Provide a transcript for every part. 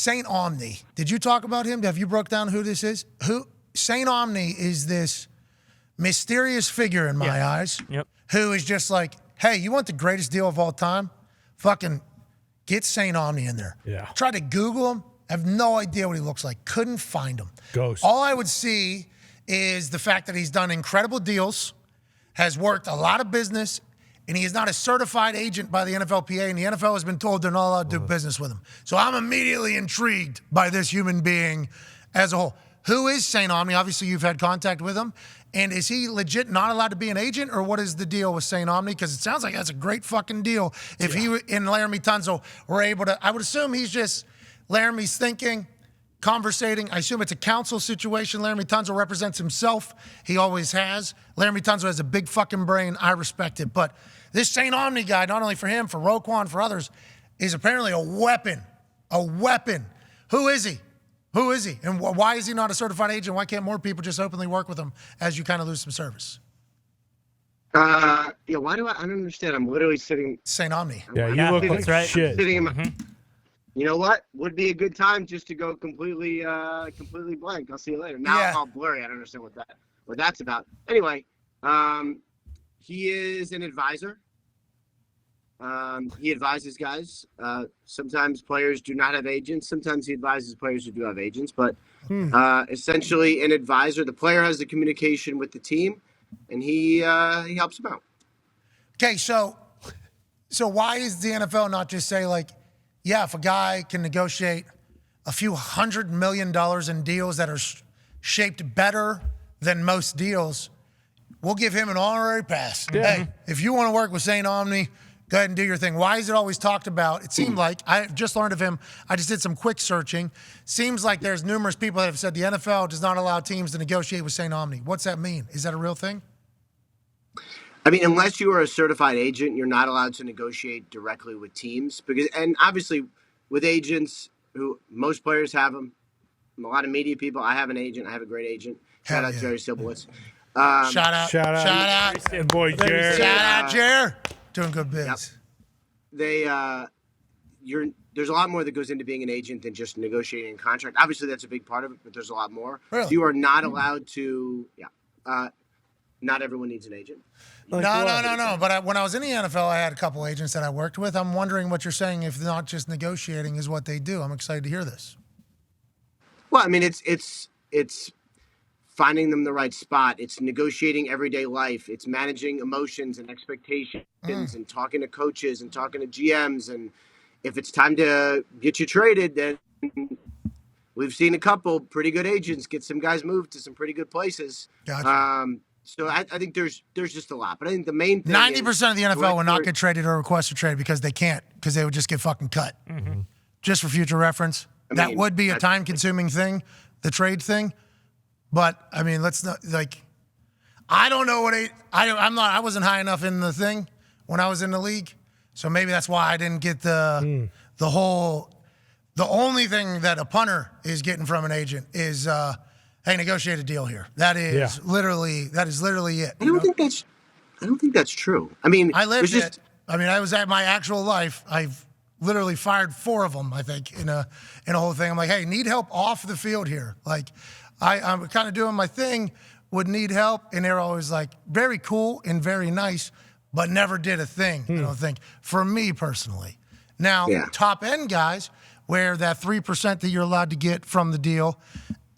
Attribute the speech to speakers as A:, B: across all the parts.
A: Saint Omni. Did you talk about him? Have you broke down who this is? Saint Omni is this mysterious figure in my eyes who is just like, hey, you want the greatest deal of all time? Fucking get Saint Omni in there.
B: Yeah.
A: Tried to Google him. I have no idea what he looks like. Couldn't find him.
B: Ghost.
A: All I would see is the fact that he's done incredible deals, has worked a lot of business, and he is not a certified agent by the NFLPA, and the NFL has been told they're not allowed to do business with him. So I'm immediately intrigued by this human being as a whole. Who is Saint Omni? Obviously, you've had contact with him. And is he legit not allowed to be an agent, or what is the deal with Saint Omni? Because it sounds like that's a great fucking deal. If he and Laremy Tunsil were able to, I would assume he's just, Laramy's thinking, conversating. I assume it's a counsel situation. Laremy Tunsil represents himself. He always has. Laremy Tunsil has a big fucking brain. I respect it. But this Saint Omni guy, not only for him, for Roquan, for others, is apparently a weapon. A weapon. Who is he? Who is he? And why is he not a certified agent? Why can't more people just openly work with him as you kind of lose some service?
C: Why do I don't understand. I'm literally sitting.
A: Saint Omni.
B: Yeah, you look like
C: right.
B: shit.
C: Sitting in my, You know what? Would be a good time just to go completely blank. I'll see you later. Now it's all blurry. I don't understand what that's about. Anyway, he is an advisor. He advises guys. Sometimes players do not have agents. Sometimes he advises players who do have agents. But essentially, an advisor. The player has the communication with the team, and he helps them out.
A: Okay, so why is the NFL not just say, like, yeah, if a guy can negotiate a few $100 million in deals that are shaped better than most deals, we'll give him an honorary pass.
B: Yeah.
A: Hey, if you want to work with Saint Omni, go ahead and do your thing. Why is it always talked about? It seemed like, I just learned of him, I just did some quick searching. Seems like there's numerous people that have said the NFL does not allow teams to negotiate with Saint Omni. What's that mean? Is that a real thing?
C: I mean, unless you are a certified agent, you're not allowed to negotiate directly with teams. And obviously, with agents, who most players have them, a lot of media people, I have an agent. I have a great agent. Shout out Jerry Siblowitz.
A: Shout out.
B: Boy, Jerry.
A: Shout out, Jerry. Doing good biz.
C: Yep. There's a lot more that goes into being an agent than just negotiating a contract. Obviously, that's a big part of it, but there's a lot more.
A: Really?
C: You are not allowed to. Not everyone needs an agent.
A: No. But when I was in the NFL, I had a couple agents that I worked with. I'm wondering what you're saying, if not just negotiating is what they do. I'm excited to hear this.
C: Well, I mean, it's finding them the right spot. It's negotiating everyday life. It's managing emotions and expectations and talking to coaches and talking to GMs. And if it's time to get you traded, then we've seen a couple pretty good agents get some guys moved to some pretty good places.
A: Gotcha.
C: So I think there's just a lot. But I think the main thing
A: 90% of the NFL will not get traded or request a trade because they can't, because they would just get fucking cut.
B: Mm-hmm.
A: Just for future reference. That would be a time-consuming thing, the trade thing. But, I mean, let's not, like, I don't know what I wasn't high enough in the thing when I was in the league. So maybe that's why I didn't get the only thing that a punter is getting from an agent is, hey, negotiate a deal here. That is literally it.
C: I don't think that's true. I mean,
A: I lived it. I mean, I was at my actual life. I've literally fired 4 of them, I think, in a whole thing. I'm like, hey, need help off the field here. Like, I'm kind of doing my thing, would need help, and they're always like very cool and very nice, but never did a thing, I don't think, for me personally. Now, top end guys, where that 3% that you're allowed to get from the deal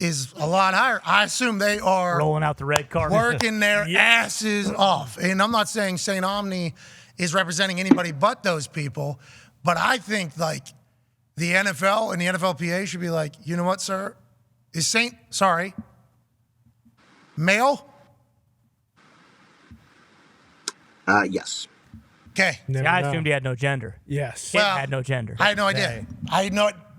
A: is a lot higher. I assume they are
D: rolling out the red carpet,
A: working their asses off. And I'm not saying Saint Omni is representing anybody but those people, but I think like the NFL and the NFLPA should be like, you know what, sir? Is male?
C: Yes.
A: Okay.
D: I assumed he had no gender.
B: Yes.
D: He had no gender.
A: I had no idea.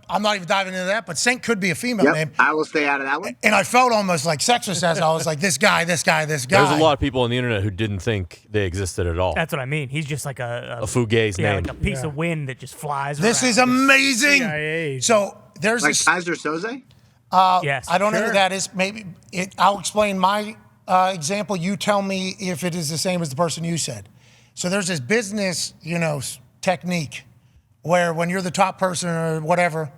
A: I'm not even diving into that, but Saint could be a female name.
C: I will stay out of that one.
A: And I felt almost like sexist as I was like, this guy.
E: There's a lot of people on the internet who didn't think they existed at all.
D: That's what I mean. He's just like a
E: fugazi name.
D: like a piece of wind that just flies
A: This
D: around.
A: is amazing.
B: CIA.
A: So there's
C: like Kaiser Soze?
D: Yes.
A: I don't know who that is. Maybe I'll explain my example. You tell me if it is the same as the person you said. So there's this business, technique where when you're the top person or whatever,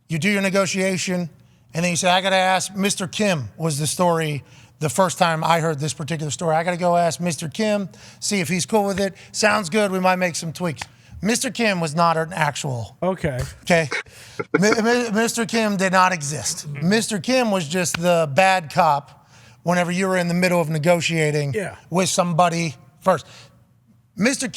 A: you do your negotiation, and then you say, I got to ask Mr. Kim was the story the first time I heard this particular story. I got to go ask Mr. Kim, see if he's cool with it. Sounds good. We might make some tweaks. Mr. Kim was not an actual.
B: Okay.
A: Mr. Kim did not exist. Mr. Kim was just the bad cop whenever you were in the middle of negotiating with somebody first. Mr.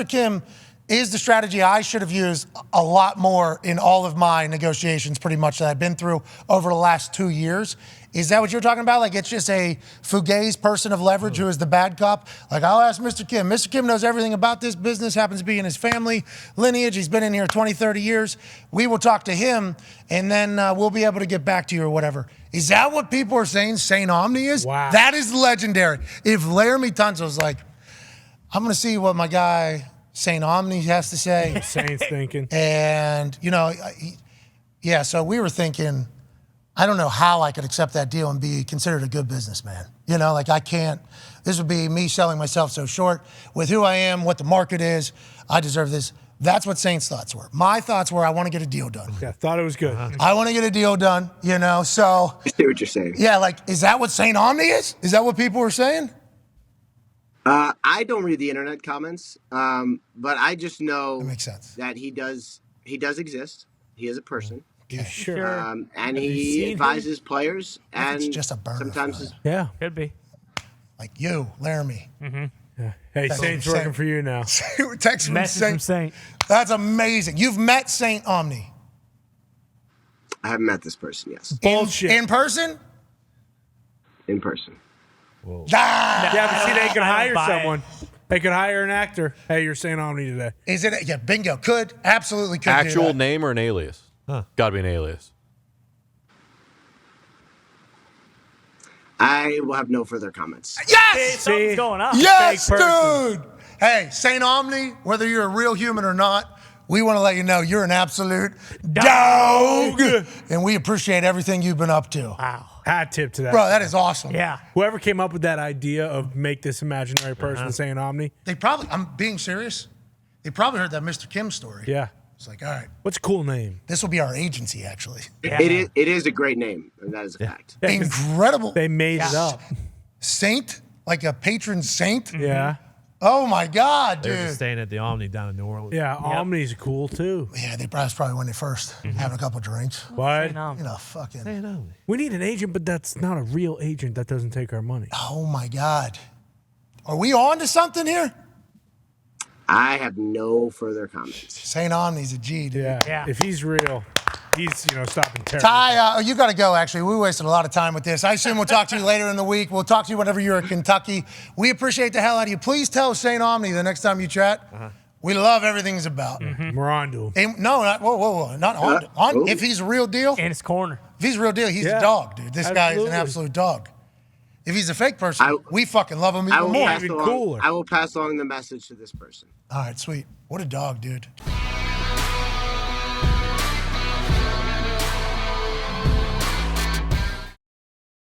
A: Kim is the strategy I should have used a lot more in all of my negotiations pretty much that I've been through over the last 2 years. Is that what you're talking about? Like it's just a fugazi person of leverage who is the bad cop? Like I'll ask Mr. Kim. Mr. Kim knows everything about this business, happens to be in his family lineage. He's been in here 20, 30 years. We will talk to him and then we'll be able to get back to you or whatever. Is that what people are saying St. Omni is?
B: Wow.
A: That is legendary. If Laremy Tunsil's like, I'm going to see what my guy St. Omni has to say.
B: Saints thinking.
A: And, so we were thinking, I don't know how I could accept that deal and be considered a good businessman. I can't. This would be me selling myself so short with who I am, what the market is. I deserve this. That's what Saint's thoughts were. My thoughts were, I want to get a deal done.
B: Yeah, thought it was good.
A: I want to get a deal done, so.
C: I see what you're saying.
A: Yeah, is that what St. Omni is? Is that what people were saying?
C: I don't read the internet comments, but I just know
A: that makes sense.
C: That he does exist. He is a person.
B: You sure?
C: And he advises players. And
A: it's just a burner.
C: Sometimes
D: Could be.
A: Like you, Laremy.
B: Yeah. Hey, Saint's working for you now.
A: Text from Saint. That's amazing. You've met St. Omni.
C: I haven't met this person, yes.
B: Bullshit.
A: In person?
C: In person.
B: Whoa. Yeah, but see, they could hire someone. They could hire an actor. Hey, you're St. Omni today.
A: Is it? Yeah, bingo. Absolutely could.
E: Actual name or an alias? Got to be an alias.
C: I will have no further comments.
A: Yes!
D: Something's going on.
A: Yes, dude! Hey, St. Omni, whether you're a real human or not, we want to let you know you're an absolute dog. And we appreciate everything you've been up to.
D: Wow.
B: Hat tip to that.
A: Bro, that is awesome.
D: Yeah.
B: Whoever came up with that idea of make this imaginary person St. Omni.
A: They probably, I'm being serious, they probably heard that Mr. Kim story.
B: Yeah.
A: It's like, all right.
B: What's a cool name?
A: This will be our agency, actually.
D: Yeah.
C: It is a great name, and that is a fact.
B: Yeah,
A: incredible.
B: They made it up.
A: Saint? Like a patron saint?
B: Yeah.
A: Oh, my God, dude.
F: They're just staying at the Omni down in New Orleans.
B: Yeah, Omni's cool, too.
A: Yeah, that's probably when they first having a couple drinks.
B: What?
A: Fucking.
B: We need an agent, but that's not a real agent that doesn't take our money.
A: Oh, my God. Are we on to something here?
C: I have no further comments.
A: St. Omni's a G, dude.
B: Yeah. If he's real, he's, stopping terror.
A: Ty, you got to go, actually. We wasted a lot of time with this. I assume we'll talk to you later in the week. We'll talk to you whenever you're in Kentucky. We appreciate the hell out of you. Please tell St. Omni the next time you chat. We love everything he's about.
B: We're on to him.
A: No, whoa. Not on. If he's a real deal.
D: In his corner.
A: If he's a real deal, he's a dog, dude. This guy is an absolute dog. If he's a fake person, we fucking love him even more.
B: Even cooler.
C: I will pass along the message to this person.
A: All right, sweet. What a dog, dude.